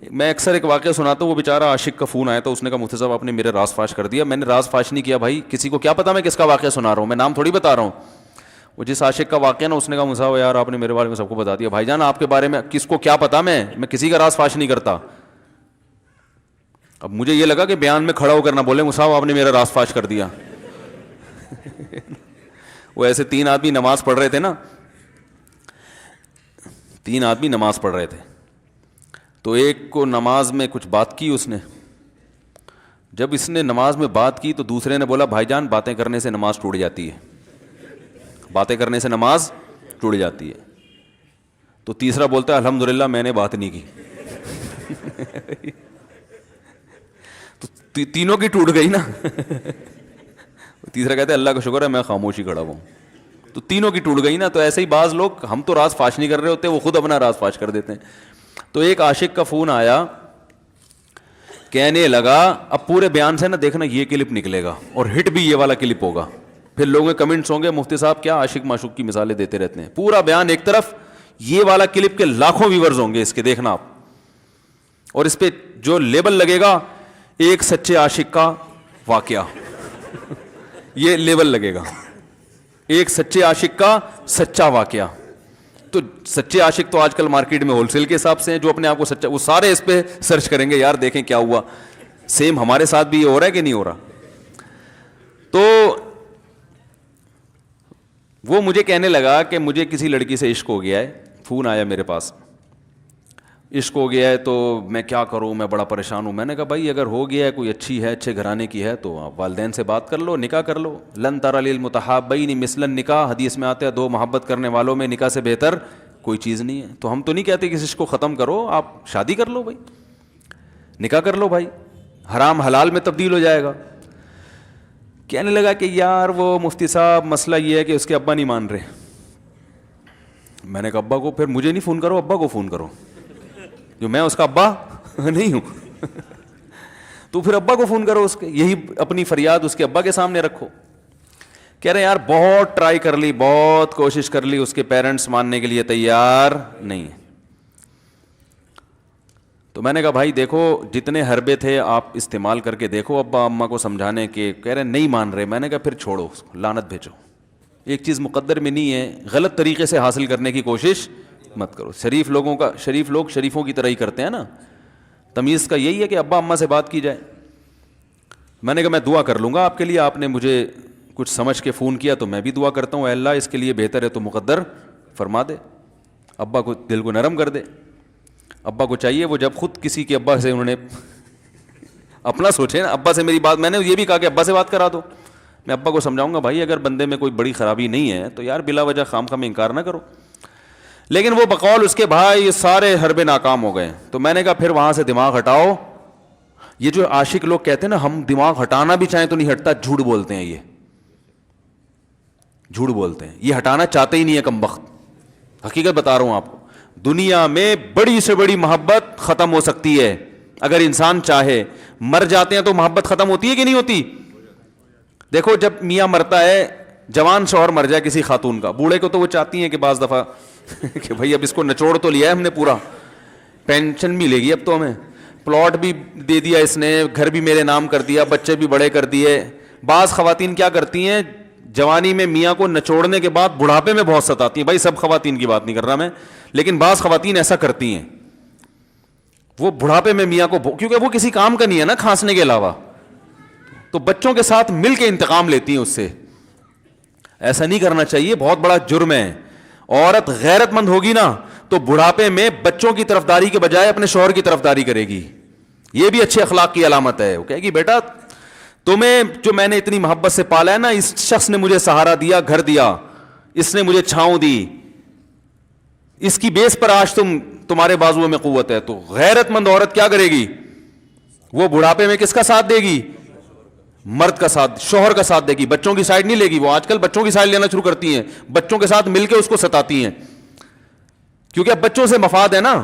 میں اکثر ایک واقعہ سناتا ہوں, وہ بیچارہ عاشق کا فون آیا تو اس نے کہا مفتی صاحب آپ نے میرے راز فاش کر دیا. میں نے راز فاش نہیں کیا بھائی, کسی کو کیا پتا میں کس کا واقعہ سنا رہا ہوں, میں نام تھوڑی بتا رہا ہوں. وہ جس عاشق کا واقعہ نا, اس نے کہا مفتی صاحب یار آپ نے میرے بارے میں سب کو بتا دیا. بھائی جان آپ کے بارے میں کس کو کیا پتا, میں کسی کا راز فاش نہیں کرتا. اب مجھے یہ لگا کہ بیان میں کھڑا ہو کر نہ بولے مفتی صاحب آپ نے میرا راز فاش کر دیا. وہ ایسے 3 آدمی نماز پڑھ رہے تھے نا, 3 آدمی نماز پڑھ رہے تھے, تو ایک کو نماز میں کچھ بات کی اس نے. جب اس نے نماز میں بات کی تو دوسرے نے بولا بھائی جان باتیں کرنے سے نماز ٹوٹ جاتی ہے, باتیں کرنے سے نماز ٹوٹ جاتی ہے. تو تیسرا بولتا ہے الحمدللہ میں نے بات نہیں کی. تو تینوں کی ٹوٹ گئی نا. تیسرا کہتا ہے اللہ کا شکر ہے میں خاموشی کھڑا ہوں. تو تینوں کی ٹوٹ گئی نا. تو ایسے ہی بعض لوگ, ہم تو راز فاش نہیں کر رہے ہوتے, وہ خود اپنا راز فاش کر دیتے ہیں. تو ایک عاشق کا فون آیا, کہنے لگا اب پورے بیان سے نا دیکھنا یہ کلپ نکلے گا اور ہٹ بھی یہ والا کلپ ہوگا. پھر لوگوں کے کمنٹس ہوں گے مفتی صاحب کیا عاشق معشوق کی مثالیں دیتے رہتے ہیں. پورا بیان ایک طرف, یہ والا کلپ کے لاکھوں ویورز ہوں گے اس کے, دیکھنا آپ. اور اس پہ جو لیبل لگے گا ایک سچے عاشق کا واقعہ, یہ لیبل لگے گا, ایک سچے عاشق کا سچا واقعہ. تو سچے عاشق تو آج کل مارکیٹ میں ہول سیل کے حساب سے ہیں, جو اپنے آپ کو سچا, وہ سارے اس پہ سرچ کریں گے یار دیکھیں کیا ہوا, سیم ہمارے ساتھ بھی یہ ہو رہا ہے کہ نہیں ہو رہا. تو وہ مجھے کہنے لگا کہ مجھے کسی لڑکی سے عشق ہو گیا ہے, فون آیا میرے پاس, عشق ہو گیا ہے تو میں کیا کروں, میں بڑا پریشان ہوں. میں نے کہا بھائی اگر ہو گیا ہے, کوئی اچھی ہے, اچھے گھرانے کی ہے, تو آپ والدین سے بات کر لو, نکاح کر لو. لن تر للمتحابین مثل النکاح, حدیث میں آتا ہے 2 محبت کرنے والوں میں نکاح سے بہتر کوئی چیز نہیں ہے. تو ہم تو نہیں کہتے کہ اس عشق کو ختم کرو, آپ شادی کر لو بھائی, نکاح کر لو بھائی, حرام حلال میں تبدیل ہو جائے گا. کہنے لگا کہ یار وہ مفتی صاحب مسئلہ یہ ہے کہ اس کے ابا نہیں مان رہے. میں نے کہا ابا کو, پھر مجھے نہیں فون کرو, ابا کو فون کرو, جو میں اس کا ابا نہیں ہوں. تو پھر ابا کو فون کرو, اس کے یہی اپنی فریاد اس کے ابا کے سامنے رکھو. کہہ رہے یار بہت ٹرائی کر لی, بہت کوشش کر لی, اس کے پیرنٹس ماننے کے لیے تیار نہیں ہے. تو میں نے کہا بھائی دیکھو جتنے حربے تھے آپ استعمال کر کے دیکھو ابا اماں کو سمجھانے کے, کہہ رہے نہیں مان رہے. میں نے کہا پھر چھوڑو اس کو, لعنت بھیجو. ایک چیز مقدر میں نہیں ہے, غلط طریقے سے حاصل کرنے کی کوشش مت کرو. شریف لوگوں کا, شریف لوگ شریفوں کی طرح ہی کرتے ہیں نا. تمیز کا یہی ہے کہ ابا اماں سے بات کی جائے. میں نے کہا میں دعا کر لوں گا آپ کے لیے, آپ نے مجھے کچھ سمجھ کے فون کیا تو میں بھی دعا کرتا ہوں, اے اللہ اس کے لیے بہتر ہے تو مقدر فرما دے, ابا کو دل کو نرم کر دے. ابا کو چاہیے وہ جب خود کسی کے ابا سے انہوں نے اپنا سوچے نا, ابا سے میری بات, میں نے یہ بھی کہا کہ ابا سے بات کرا دو. میں ابا کو سمجھاؤں گا بھائی اگر بندے میں کوئی بڑی خرابی نہیں ہے تو یار بلا وجہ خام خواہ میں انکار نہ کرو. لیکن وہ بقول اس کے بھائی یہ سارے حربے ناکام ہو گئے. تو میں نے کہا پھر وہاں سے دماغ ہٹاؤ. یہ جو عاشق لوگ کہتے ہیں نا ہم دماغ ہٹانا بھی چاہیں تو نہیں ہٹتا, جھوٹ بولتے ہیں, یہ جھوٹ بولتے ہیں, یہ ہٹانا چاہتے ہی نہیں ہے کمبخت. حقیقت بتا رہا ہوں آپ کو, دنیا میں بڑی سے بڑی محبت ختم ہو سکتی ہے اگر انسان چاہے. مر جاتے ہیں تو محبت ختم ہوتی ہے کہ نہیں ہوتی؟ دیکھو جب میاں مرتا ہے, جوان شوہر مر جائے کسی خاتون کا, بوڑھے کو تو وہ چاہتی ہیں کہ بعض دفعہ کہ بھائی اب اس کو نچوڑ تو لیا ہے ہم نے, پورا پینشن ملے گی اب تو ہمیں, پلاٹ بھی دے دیا اس نے, گھر بھی میرے نام کر دیا, بچے بھی بڑے کر دیے. بعض خواتین کیا کرتی ہیں, جوانی میں میاں کو نچوڑنے کے بعد بڑھاپے میں بہت ستاتی ہیں. بھائی سب خواتین کی بات نہیں کر رہا میں, لیکن بعض خواتین ایسا کرتی ہیں, وہ بڑھاپے میں میاں کو, کیونکہ وہ کسی کام کا نہیں ہے نا کھانسنے کے علاوہ, تو بچوں کے ساتھ مل کے انتقام لیتی ہیں اس سے. ایسا نہیں کرنا چاہیے, بہت بڑا جرم ہے. عورت غیرت مند ہوگی نا تو بڑھاپے میں بچوں کی طرفداری کے بجائے اپنے شوہر کی طرفداری کرے گی. یہ بھی اچھے اخلاق کی علامت ہے. وہ کہے گی بیٹا تمہیں جو میں نے اتنی محبت سے پالا ہے نا, اس شخص نے مجھے سہارا دیا, گھر دیا, اس نے مجھے چھاؤں دی, اس کی بیس پر آج تمہارے بازوؤں میں قوت ہے. تو غیرت مند عورت کیا کرے گی, وہ بڑھاپے میں کس کا ساتھ دے گی, مرد کا ساتھ, شوہر کا ساتھ دے گی, بچوں کی سائڈ نہیں لے گی. وہ آج کل بچوں کی سائڈ لینا شروع کرتی ہیں, بچوں کے ساتھ مل کے اس کو ستاتی ہیں, کیونکہ اب بچوں سے مفاد ہے نا.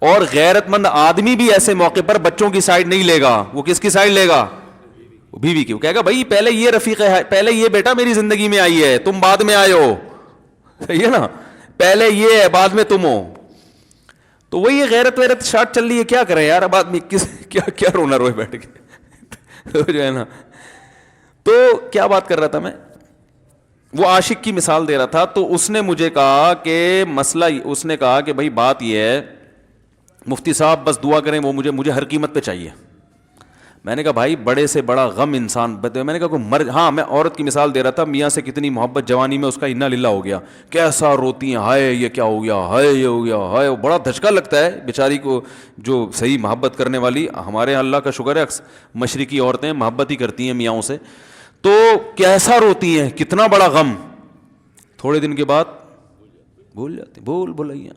اور غیرت مند آدمی بھی ایسے موقع پر بچوں کی سائڈ نہیں لے گا. وہ کس کی سائڈ لے گا, بیوی کی. وہ کہے گا بھائی پہلے یہ رفیق ہے, پہلے یہ بیٹا میری زندگی میں آئی ہے, تم بعد میں آئے ہو, صحیح ہے نا, پہلے یہ ہے بعد میں تم ہو. تو وہی غیرت ویرت شارٹ چل رہی ہے, کیا کریں یار, اب آدمی کیا رونا روئے بیٹھ کے تو جو ہے نا. تو کیا بات کر رہا تھا میں, وہ عاشق کی مثال دے رہا تھا. تو اس نے مجھے کہا کہ مسئلہ, اس نے کہا کہ بھائی بات یہ ہے مفتی صاحب بس دعا کریں, وہ مجھے ہر قیمت پہ چاہیے. میں نے کہا بھائی بڑے سے بڑا غم انسان, میں نے کہا کوئی ہاں میں عورت کی مثال دے رہا تھا, میاں سے کتنی محبت جوانی میں اس کا انا للہ ہو گیا, کیسا روتی ہیں, ہائے یہ کیا ہو گیا, ہائے یہ ہو گیا, ہائے, بڑا دھچکا لگتا ہے بیچاری کو. جو صحیح محبت کرنے والی, ہمارے یہاں اللہ کا شکر ہے مشرقی عورتیں محبت ہی کرتی ہیں میاں سے, تو کیسا روتی ہیں, کتنا بڑا غم. تھوڑے دن کے بعد بھول جاتی, بھولائیاں.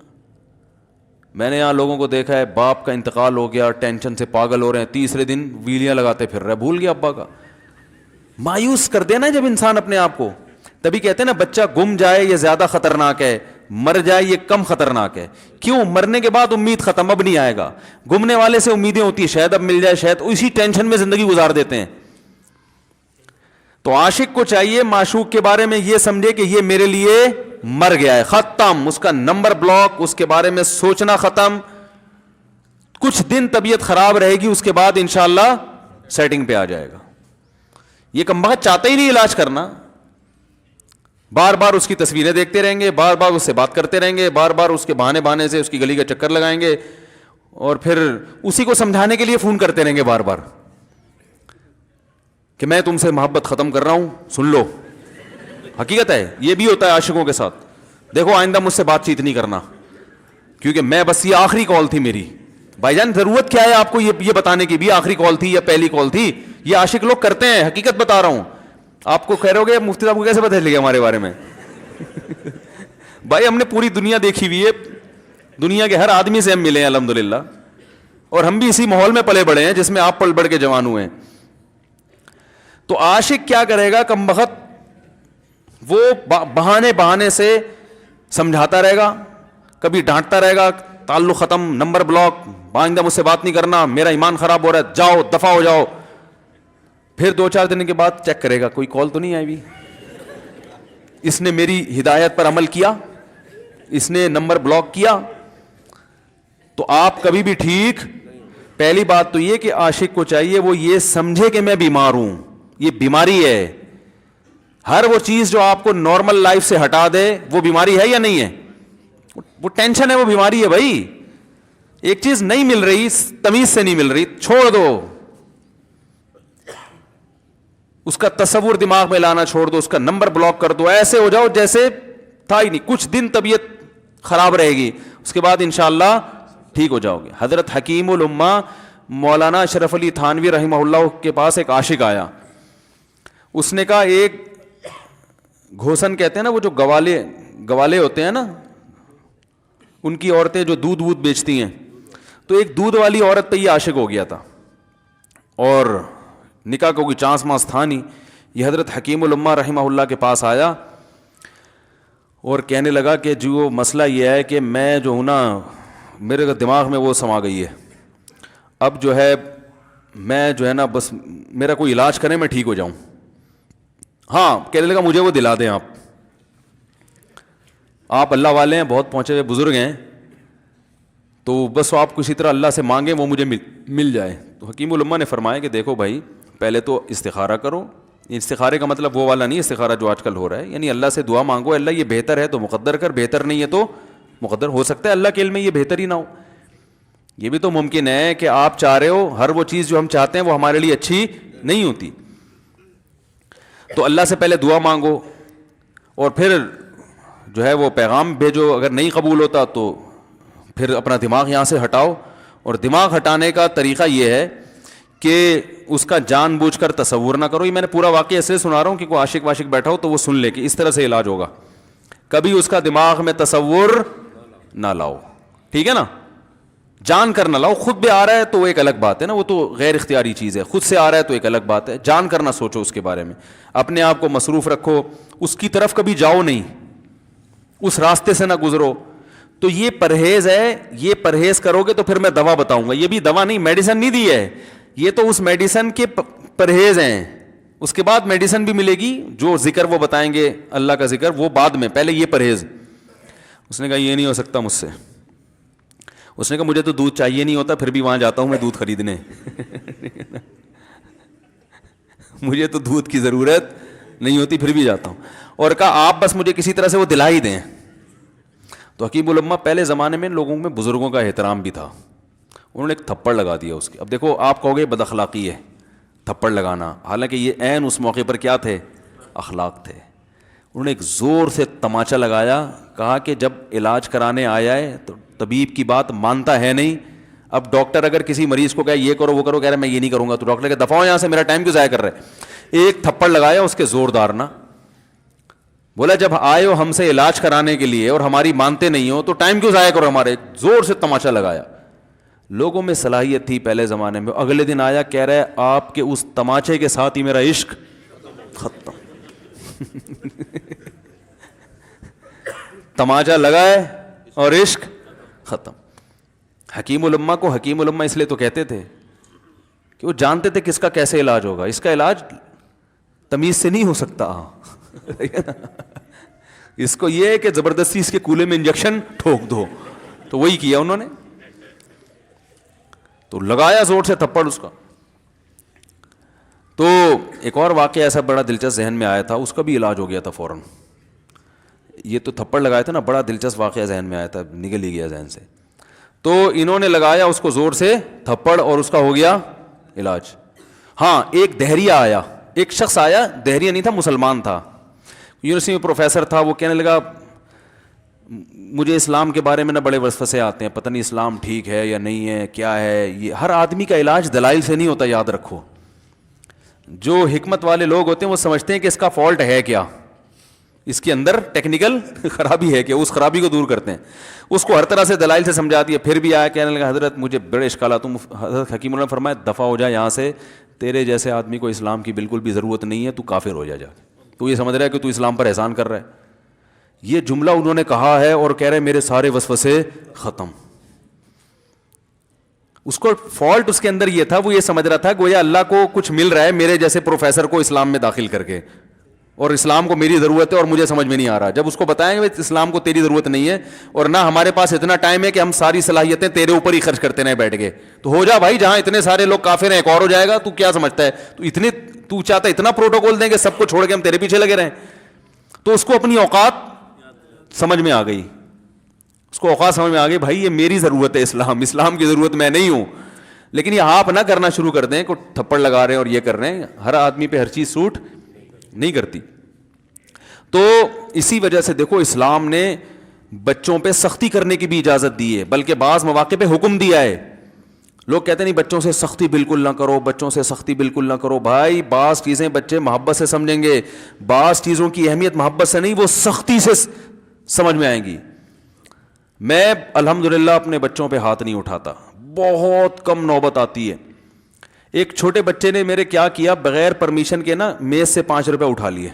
میں نے یہاں لوگوں کو دیکھا ہے, باپ کا انتقال ہو گیا, ٹینشن سے پاگل ہو رہے ہیں, تیسرے دن ویلیاں لگاتے پھر رہے, بھول گیا ابا کا. مایوس کر دینا جب انسان اپنے آپ کو. تبھی کہتے ہیں نا بچہ گم جائے یہ زیادہ خطرناک ہے, مر جائے یہ کم خطرناک ہے. کیوں؟ مرنے کے بعد امید ختم, اب نہیں آئے گا. گمنے والے سے امیدیں ہوتی ہیں شاید اب مل جائے, شاید, اسی ٹینشن میں زندگی گزار دیتے ہیں. تو عاشق کو چاہیے معشوق کے بارے میں یہ سمجھے کہ یہ میرے لیے مر گیا ہے, ختم, اس کا نمبر بلاک, اس کے بارے میں سوچنا ختم. کچھ دن طبیعت خراب رہے گی, اس کے بعد انشاءاللہ سیٹنگ پہ آ جائے گا. یہ کمبخت چاہتا ہی نہیں علاج کرنا, بار بار اس کی تصویریں دیکھتے رہیں گے, بار بار اس سے بات کرتے رہیں گے, بار بار اس کے بہانے سے اس کی گلی کا چکر لگائیں گے, اور پھر اسی کو سمجھانے کے لیے فون کرتے رہیں گے بار بار کہ میں تم سے محبت ختم کر رہا ہوں, سن لو. حقیقت ہے, یہ بھی ہوتا ہے عاشقوں کے ساتھ. دیکھو آئندہ مجھ سے بات چیت نہیں کرنا, کیونکہ میں بس یہ آخری کال تھی میری. بھائی جان ضرورت کیا ہے آپ کو یہ بتانے کی بھی آخری کال تھی یا پہلی کال تھی؟ یہ عاشق لوگ کرتے ہیں, حقیقت بتا رہا ہوں. آپ کو کہہ رہے ہو گے مفتی صاحب کو کیسے پتہ چل گیا ہمارے بارے میں؟ بھائی ہم نے پوری دنیا دیکھی ہوئی ہے, دنیا کے ہر آدمی سے ہم ملے ہیں الحمدللہ, اور ہم بھی اسی ماحول میں پلے بڑے ہیں جس میں آپ پل بڑھ کے جوان ہوئے ہیں. تو عاشق کیا کرے گا کمبخت, وہ بہانے سے سمجھاتا رہے گا, کبھی ڈانٹتا رہے گا, تعلق ختم, نمبر بلاک, آئندہ مجھ سے بات نہیں کرنا, میرا ایمان خراب ہو رہا ہے, جاؤ دفع ہو جاؤ. پھر 2-4 دن کے بعد چیک کرے گا کوئی کال تو نہیں آئی بھی, اس نے میری ہدایت پر عمل کیا, اس نے نمبر بلاک کیا. تو آپ کبھی بھی ٹھیک. پہلی بات تو یہ کہ عاشق کو چاہیے وہ یہ سمجھے کہ میں بیمار ہوں, یہ بیماری ہے. ہر وہ چیز جو آپ کو نارمل لائف سے ہٹا دے وہ بیماری ہے یا نہیں ہے؟ وہ ٹینشن ہے, وہ بیماری ہے بھائی. ایک چیز نہیں مل رہی, تمیز سے نہیں مل رہی, چھوڑ دو, اس کا تصور دماغ میں لانا چھوڑ دو, اس کا نمبر بلاک کر دو, ایسے ہو جاؤ جیسے تھا ہی نہیں. کچھ دن طبیعت خراب رہے گی, اس کے بعد انشاءاللہ ٹھیک ہو جاؤ گے. حضرت حکیم الامہ مولانا اشرف علی تھانوی رحمہ اللہ کے پاس ایک عاشق آیا. اس نے کہا ایک گھوسن کہتے ہیں نا, وہ جو گوالے ہوتے ہیں نا, ان کی عورتیں جو دودھ وودھ بیچتی ہیں, تو ایک دودھ والی عورت پہ یہ عاشق ہو گیا تھا, اور نکاح کو کوئی چانس مانس تھا نہیں. یہ حضرت حکیم الامہ رحمہ اللہ کے پاس آیا اور کہنے لگا کہ جو مسئلہ یہ ہے کہ میں جو ہوں نا, میرے دماغ میں وہ سما گئی ہے, اب جو ہے میں جو ہے نا بس میرا کوئی علاج کریں میں ٹھیک ہو جاؤں. ہاں, کہنے لگا مجھے وہ دلا دیں آپ اللہ والے ہیں, بہت پہنچے ہوئے بزرگ ہیں, تو بس آپ کسی طرح اللہ سے مانگیں وہ مجھے مل جائے. تو حکیم الامہ نے فرمایا کہ دیکھو بھائی, پہلے تو استخارہ کرو. استخارے کا مطلب وہ والا نہیں استخارہ جو آج کل ہو رہا ہے, یعنی اللہ سے دعا مانگو, اللہ یہ بہتر ہے تو مقدر کر, بہتر نہیں ہے تو مقدر. ہو سکتا ہے اللہ کے علم میں یہ بہتر ہی نہ ہو, یہ بھی تو ممکن ہے کہ آپ چاہ رہے ہو ہر وہ چیز جو ہم چاہتے ہیں وہ ہمارے لیے اچھی نہیں ہوتی. تو اللہ سے پہلے دعا مانگو, اور پھر جو ہے وہ پیغام بھیجو. اگر نہیں قبول ہوتا تو پھر اپنا دماغ یہاں سے ہٹاؤ. اور دماغ ہٹانے کا طریقہ یہ ہے کہ اس کا جان بوجھ کر تصور نہ کرو. یہ میں نے پورا واقعہ ایسے سنا رہا ہوں کہ کوئی عاشق واشق بیٹھا ہو تو وہ سن لے کہ اس طرح سے علاج ہوگا. کبھی اس کا دماغ میں تصور نہ لاؤ, ٹھیک ہے نا, جان کر نہ لاؤ. خود بھی آ رہا ہے تو وہ ایک الگ بات ہے نا, وہ تو غیر اختیاری چیز ہے. خود سے آ رہا ہے تو ایک الگ بات ہے, جان کر نہ سوچو اس کے بارے میں, اپنے آپ کو مصروف رکھو, اس کی طرف کبھی جاؤ نہیں, اس راستے سے نہ گزرو. تو یہ پرہیز ہے, یہ پرہیز کرو گے تو پھر میں دوا بتاؤں گا. یہ بھی دوا نہیں, میڈیسن نہیں دی ہے, یہ تو اس میڈیسن کے پرہیز ہیں. اس کے بعد میڈیسن بھی ملے گی, جو ذکر وہ بتائیں گے اللہ کا ذکر وہ بعد میں, پہلے یہ پرہیز. اس نے کہا یہ نہیں ہو سکتا مجھ سے. اس نے کہا مجھے تو دودھ چاہیے نہیں ہوتا پھر بھی وہاں جاتا ہوں میں دودھ خریدنے مجھے تو دودھ کی ضرورت نہیں ہوتی پھر بھی جاتا ہوں. اور کہا آپ بس مجھے کسی طرح سے وہ دلا ہی دیں. تو حکیم الامہ پہلے زمانے میں لوگوں میں بزرگوں کا احترام بھی تھا, انہوں نے ایک تھپڑ لگا دیا اس کے. اب دیکھو آپ کہو گے بد اخلاقی ہے تھپڑ لگانا, حالانکہ یہ عین اس موقع پر کیا تھے, اخلاق تھے. انہوں نے ایک زور سے تماچا لگایا, کہا کہ جب علاج کرانے آیا ہے تو طبیب کی بات مانتا ہے نہیں. اب ڈاکٹر اگر کسی مریض کو کہے یہ کرو وہ کرو, کہہ رہے میں یہ نہیں کروں گا, تو ڈاکٹر کہ دفعہ ہو یہاں سے, میرا ٹائم کیوں ضائع کر رہے. ایک تھپڑ لگایا اس کے زوردار نا, بولا جب آئے ہو ہم سے علاج کرانے کے لیے اور ہماری مانتے نہیں ہو تو ٹائم کیوں ضائع کرو ہمارے. زور سے تماچا لگایا. لوگوں میں صلاحیت تھی پہلے زمانے میں. اگلے دن آیا کہہ رہا ہے آپ کے اس تماچے کے ساتھ ہی میرا عشق ختم. تماچا لگا ہے اور عشق ختم. حکیم الامہ کو حکیم الامہ اس لیے تو کہتے تھے کہ وہ جانتے تھے کس کا کیسے علاج ہوگا. اس کا علاج تمیز سے نہیں ہو سکتا. اس کو یہ ہے کہ زبردستی اس کے کولے میں انجیکشن ٹھوک دو, تو وہی کیا انہوں نے. تو لگایا زور سے تھپڑ اس کا. تو ایک اور واقعہ ایسا بڑا دلچسپ ذہن میں آیا تھا, اس کا بھی علاج ہو گیا تھا فوراً. یہ تو تھپڑ لگایا تھا نا, بڑا دلچسپ واقعہ ذہن میں آیا تھا, نکل ہی گیا ذہن سے. تو انہوں نے لگایا اس کو زور سے تھپڑ اور اس کا ہو گیا علاج. ہاں ایک دہریہ آیا, ایک شخص آیا, دہریہ نہیں تھا مسلمان تھا, یونیورسٹی میں پروفیسر تھا. وہ کہنے لگا مجھے اسلام کے بارے میں نہ بڑے وسوسے آتے ہیں, پتہ نہیں اسلام ٹھیک ہے یا نہیں ہے, کیا ہے یہ. ہر آدمی کا علاج دلائل سے نہیں ہوتا, یاد رکھو. جو حکمت والے لوگ ہوتے ہیں وہ سمجھتے ہیں کہ اس کا فالٹ ہے کیا, اس کے اندر ٹیکنیکل خرابی ہے کہ اس خرابی کو دور کرتے ہیں. اس کو ہر طرح سے دلائل سے سمجھا دیا. پھر بھی آیا کہنے لگا حضرت مجھے بڑے اشکالات. حضرت حکیم اللہ نے فرمایا دفع ہو جائے یہاں سے, تیرے جیسے آدمی کو اسلام کی بالکل بھی ضرورت نہیں ہے, تو کافر ہو جا. تو یہ سمجھ رہا ہے کہ تو اسلام پر احسان کر رہا ہے. یہ جملہ انہوں نے کہا ہے اور کہہ رہے میرے سارے وسوسے ختم. اس کو فالٹ اس کے اندر یہ تھا, وہ یہ سمجھ رہا تھا گویا اللہ کو کچھ مل رہا ہے میرے جیسے پروفیسر کو اسلام میں داخل کر کے, اور اسلام کو میری ضرورت ہے اور مجھے سمجھ میں نہیں آ رہا. جب اس کو بتائیں گے اسلام کو تیری ضرورت نہیں ہے اور نہ ہمارے پاس اتنا ٹائم ہے کہ ہم ساری صلاحیتیں تیرے اوپر ہی خرچ کرتے رہیں بیٹھ کے, تو ہو جا بھائی, جہاں اتنے سارے لوگ کافر ہیں ایک اور ہو جائے گا. تو کیا سمجھتا ہے, تو چاہتا ہے اتنا پروٹوکول دیں کہ سب کو چھوڑ کے ہم تیرے پیچھے لگے رہیں. تو اس کو اپنی اوقات سمجھ میں آ گئی, اس کو اوقات سمجھ میں آ گئی, بھائی یہ میری ضرورت ہے, اسلام کی ضرورت میں نہیں ہوں. لیکن یہ آپ نہ کرنا شروع کر دیں کہ تھپڑ لگا رہے ہیں اور یہ کر رہے ہیں. ہر آدمی پہ ہر چیز سوٹ نہیں کرتی. تو اسی وجہ سے دیکھو اسلام نے بچوں پہ سختی کرنے کی بھی اجازت دی ہے, بلکہ بعض مواقع پہ حکم دیا ہے. لوگ کہتے نہیں بچوں سے سختی بالکل نہ کرو, بچوں سے سختی بالکل نہ کرو. بھائی بعض چیزیں بچے محبت سے سمجھیں گے, بعض چیزوں کی اہمیت محبت سے نہیں, وہ سختی سے سمجھ میں آئیں گی. میں الحمدللہ اپنے بچوں پہ ہاتھ نہیں اٹھاتا, بہت کم نوبت آتی ہے. ایک چھوٹے بچے نے میرے کیا کیا, بغیر پرمیشن کے نا میز سے 5 روپے اٹھا لیے.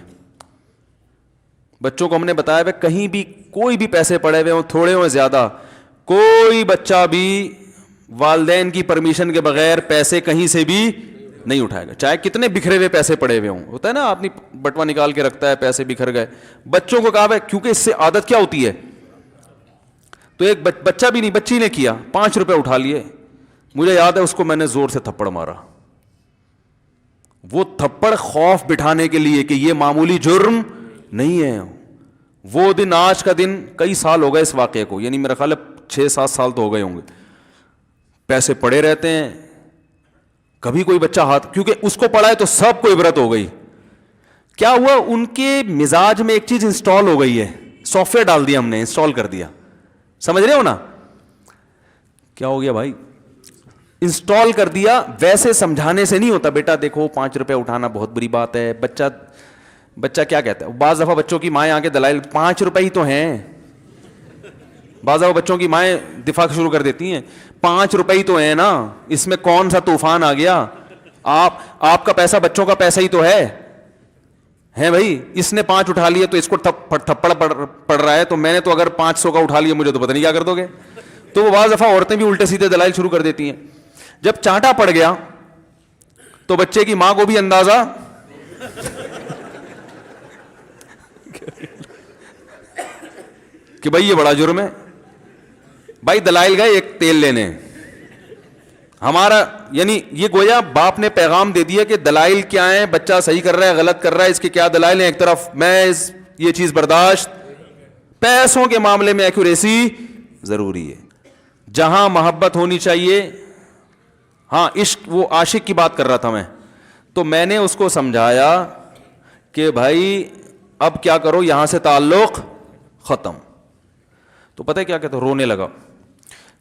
بچوں کو ہم نے بتایا ہے کہیں بھی کوئی بھی پیسے پڑے ہوئے ہوں, تھوڑے ہوں زیادہ, کوئی بچہ بھی والدین کی پرمیشن کے بغیر پیسے کہیں سے بھی نہیں اٹھائے گا, چاہے کتنے بکھرے ہوئے پیسے پڑے ہوئے ہوں. ہوتا ہے نا آدمی بٹوا نکال کے رکھتا ہے, پیسے بکھر گئے. بچوں کو کہا ہے کیونکہ اس سے عادت کیا ہوتی ہے. تو ایک بچہ بھی نہیں, بچی نے کیا, 5 روپے اٹھا لیے. مجھے یاد ہے اس کو میں نے زور سے تھپڑ مارا. وہ تھپڑ خوف بٹھانے کے لیے کہ یہ معمولی جرم نہیں ہے. وہ دن, آج کا دن کئی سال ہو گئے اس واقعے کو, یعنی میرا خیال ہے 6-7 سال تو ہو گئے ہوں گے. پیسے پڑے رہتے ہیں, کبھی کوئی بچہ ہاتھ, کیونکہ اس کو پڑا ہے تو سب کو عبرت ہو گئی. کیا ہوا, ان کے مزاج میں ایک چیز انسٹال ہو گئی ہے, سافٹ ویئر ڈال دیا ہم نے, انسٹال کر دیا. سمجھ رہے ہو نا کیا ہو گیا بھائی, انسٹال کر دیا. ویسے سمجھانے سے نہیں ہوتا, بیٹا دیکھو 5 روپے اٹھانا بہت بری بات ہے. بچہ کیا کہتا ہے, بعض دفعہ بچوں کی مائیں آگے دلائل, 5 روپے ہی تو ہیں. بعض دفعہ بچوں کی مائیں دفاع شروع کر دیتی ہیں, 5 روپے ہی تو ہیں نا, اس میں کون سا طوفان آ گیا. آپ کا پیسہ بچوں کا پیسہ ہی تو ہے بھائی. اس نے 5 اٹھا لیے تو اس کو تھپڑ پڑ رہا ہے, تو میں نے تو اگر 500 کا اٹھا لیا مجھے تو پتہ نہیں کیا کر دو گے. تو وہ بعض دفعہ عورتیں بھی الٹے سیدھے دلائل شروع کر دیتی ہیں. جب چانٹا پڑ گیا تو بچے کی ماں کو بھی اندازہ کہ بھائی یہ بڑا جرم ہے. بھائی دلائل گئے ایک تیل لینے, ہمارا یعنی یہ گویا باپ نے پیغام دے دیا کہ دلائل کیا ہیں, بچہ صحیح کر رہا ہے غلط کر رہا ہے, اس کے کیا دلائل ہیں, ایک طرف محض یہ چیز برداشت, پیسوں کے معاملے میں ایکوریسی ضروری ہے. جہاں محبت ہونی چاہیے, ہاں عشق, وہ عاشق کی بات کر رہا تھا میں, تو میں نے اس کو سمجھایا کہ بھائی اب کیا کرو, یہاں سے تعلق ختم. تو پتہ ہے کیا کہتا, رونے لگا,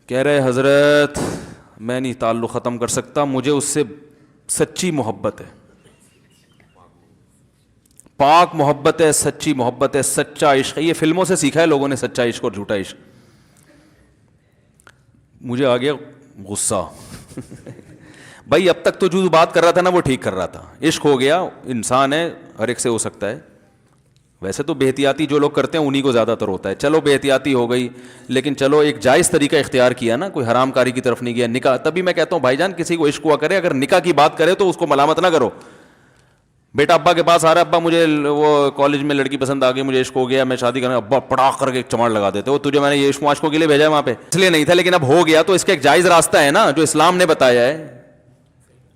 کہہ رہے حضرت میں نہیں تعلق ختم کر سکتا, مجھے اس سے سچی محبت ہے, پاک محبت ہے, سچی محبت ہے, سچا عشق ہے. یہ فلموں سے سیکھا ہے لوگوں نے, سچا عشق اور جھوٹا عشق. مجھے آ گیا غصہ بھائی اب تک تو جو بات کر رہا تھا نا وہ ٹھیک کر رہا تھا, عشق ہو گیا, انسان ہے, ہر ایک سے ہو سکتا ہے. ویسے تو بے احتیاطی جو لوگ کرتے ہیں انہی کو زیادہ تر ہوتا ہے. چلو بے احتیاطی ہو گئی, لیکن چلو ایک جائز طریقہ اختیار کیا نا, کوئی حرام کاری کی طرف نہیں گیا. نکاح, تبھی میں کہتا ہوں بھائی جان کسی کو عشق ہوا کرے, اگر نکاح کی بات کرے تو اس کو ملامت نہ کرو. بیٹا ابا کے پاس آ رہا ہے, ابا مجھے وہ کالج میں لڑکی پسند آ گئی, مجھے عشق ہو گیا, میں شادی کرنا, ابا پڑاخ کر کے ایک چماڑ لگا دیتے, وہ تجھے میں نے یہ عشق معاشقوں کے لیے بھیجا ہے وہاں پہ, اس لیے نہیں تھا, لیکن اب ہو گیا تو اس کا ایک جائز راستہ ہے نا جو اسلام نے بتایا ہے.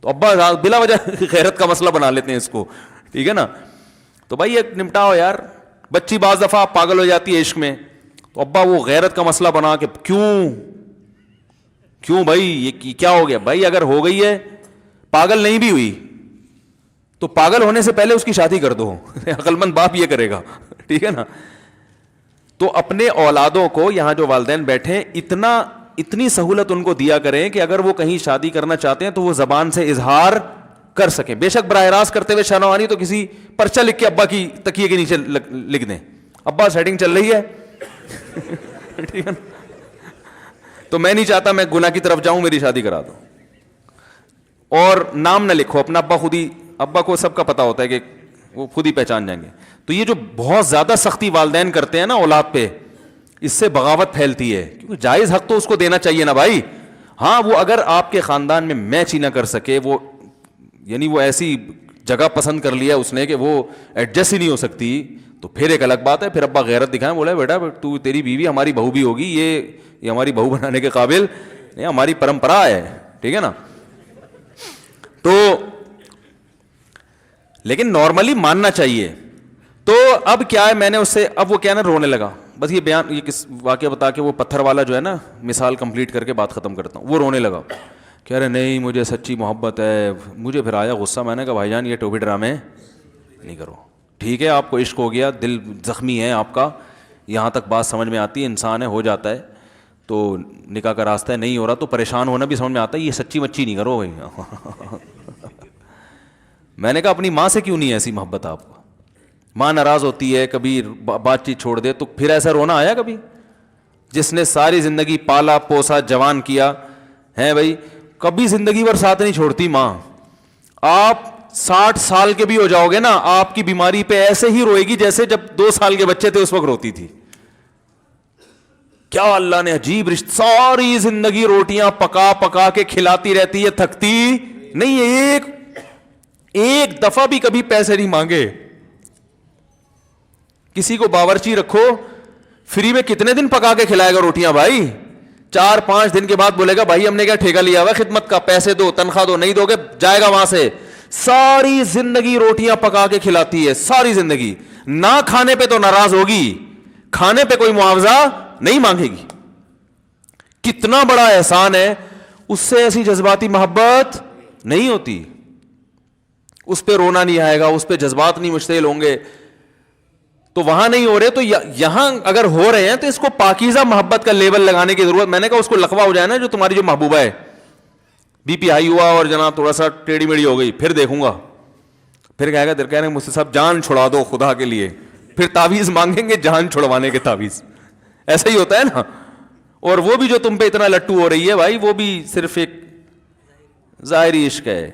تو ابا بلا وجہ غیرت کا مسئلہ بنا لیتے ہیں اس کو, ٹھیک ہے نا. تو بھائی ایک نمٹاؤ یار. بچی بعض دفعہ پاگل ہو جاتی ہے عشق میں, تو ابا وہ غیرت کا مسئلہ بنا کے کیوں بھائی یہ کیا ہو گیا. بھائی اگر ہو گئی ہے, پاگل نہیں بھی ہوئی تو پاگل ہونے سے پہلے اس کی شادی کر دو, عقل مند باپ یہ کرے گا, ٹھیک ہے نا. تو اپنے اولادوں کو, یہاں جو والدین بیٹھے, اتنی سہولت ان کو دیا کریں کہ اگر وہ کہیں شادی کرنا چاہتے ہیں تو وہ زبان سے اظہار کر سکیں. بے شک براہ راست کرتے ہوئے شرم آنی تو کسی پرچہ لکھ کے ابا کی تکیے کے نیچے لکھ دیں, ابا سیٹنگ چل رہی ہے ٹھیک ہے نا. تو میں نہیں چاہتا میں گناہ کی طرف جاؤں, میری شادی کرا دو. اور نام نہ لکھو اپنا, ابا خود ہی, ابا کو سب کا پتا ہوتا ہے کہ وہ خود ہی پہچان جائیں گے. تو یہ جو بہت زیادہ سختی والدین کرتے ہیں نا اولاد پہ, اس سے بغاوت پھیلتی ہے, کیونکہ جائز حق تو اس کو دینا چاہیے نا بھائی. ہاں وہ اگر آپ کے خاندان میں میچ ہی نہ کر سکے, وہ یعنی وہ ایسی جگہ پسند کر لیا اس نے کہ وہ ایڈجسٹ ہی نہیں ہو سکتی, تو پھر ایک الگ بات ہے. پھر ابا غیرت دکھائیں, بولا بیٹا تو تیری بیوی ہماری بہو بھی ہوگی, یہ ہماری بہو بنانے کے قابل نہیں, ہماری پرمپرا ہے, ٹھیک ہے نا. تو لیکن نارملی ماننا چاہیے. تو اب کیا ہے, میں نے اس سے, اب وہ کیا نا رونے لگا, بس یہ بیان, یہ کس واقعہ بتا کے وہ پتھر والا جو ہے نا مثال کمپلیٹ کر کے بات ختم کرتا ہوں. وہ رونے لگا, کہہ رہے نہیں مجھے سچی محبت ہے. مجھے پھر آیا غصہ, میں نے کہا بھائی جان یہ ٹوپی ڈرامے نہیں کرو, ٹھیک ہے آپ کو عشق ہو گیا, دل زخمی ہے آپ کا, یہاں تک بات سمجھ میں آتی ہے, انسان ہے, ہو جاتا ہے, تو نکاح کا راستہ ہے, نہیں ہو رہا تو پریشان ہونا بھی سمجھ میں آتا ہے, یہ سچی مچی نہیں کرو بھائی. میں نے کہا اپنی ماں سے کیوں نہیں ایسی محبت آپ کو, ماں ناراض ہوتی ہے, کبھی بات چیت چھوڑ دے, تو پھر ایسا رونا آیا کبھی؟ جس نے ساری زندگی پالا پوسا جوان کیا ہے بھائی, کبھی زندگی بھر ساتھ نہیں چھوڑتی ماں. آپ 60 سال کے بھی ہو جاؤ گے نا, آپ کی بیماری پہ ایسے ہی روئے گی جیسے جب 2 سال کے بچے تھے اس وقت روتی تھی. کیا اللہ نے عجیب رشتہ, ساری زندگی روٹیاں پکا پکا کے کھلاتی رہتی ہے, تھکتی نہیں ہے, ایک دفعہ بھی کبھی پیسے نہیں مانگے. کسی کو باورچی رکھو, فری میں کتنے دن پکا کے کھلائے گا روٹیاں بھائی؟ 4-5 دن کے بعد بولے گا بھائی ہم نے کیا ٹھیکہ لیا ہوا خدمت کا, پیسے دو, تنخواہ دو, نہیں دو گے جائے گا وہاں سے. ساری زندگی روٹیاں پکا کے کھلاتی ہے, ساری زندگی. نہ کھانے پہ تو ناراض ہوگی, کھانے پہ کوئی معاوضہ نہیں مانگے گی. کتنا بڑا احسان ہے, اس سے ایسی جذباتی محبت نہیں ہوتی. اس پہ رونا نہیں آئے گا, اس پہ جذبات نہیں مشتعل ہوں گے. تو وہاں نہیں ہو رہے, تو یہاں اگر ہو رہے ہیں تو اس کو پاکیزہ محبت کا لیبل لگانے کی ضرورت. میں نے کہا اس کو لقوہ ہو جائے نا جو تمہاری جو محبوبہ ہے, بی پی ہائی ہوا اور جناب تھوڑا سا ٹیڑھی میڑھی ہو گئی, پھر دیکھوں گا, پھر کہے گا کہہ رہے ہیں مجھ سے صاحب جان چھڑا دو خدا کے لیے, پھر تعویذ مانگیں گے جان چھڑوانے کے تعویذ. ایسا ہی ہوتا ہے نا. اور وہ بھی جو تم پہ اتنا لٹو ہو رہی ہے بھائی, وہ بھی صرف ایک ظاہری عشق ہے.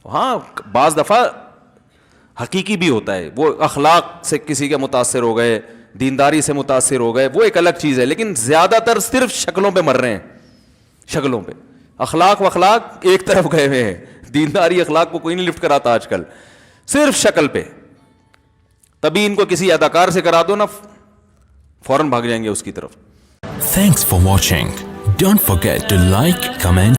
ہاں بعض دفعہ حقیقی بھی ہوتا ہے, وہ اخلاق سے کسی کے متاثر ہو گئے, دینداری سے متاثر ہو گئے, وہ ایک الگ چیز ہے. لیکن زیادہ تر صرف شکلوں پہ مر رہے ہیں, شکلوں پہ. اخلاق و اخلاق ایک طرف گئے ہوئے ہیں, دینداری اخلاق کو کوئی نہیں لفٹ کراتا آج کل, صرف شکل پہ. تبھی ان کو کسی اداکار سے کرا دو نا, فوراً بھاگ جائیں گے اس کی طرف. Thanks for watching. Don't forget to like, comment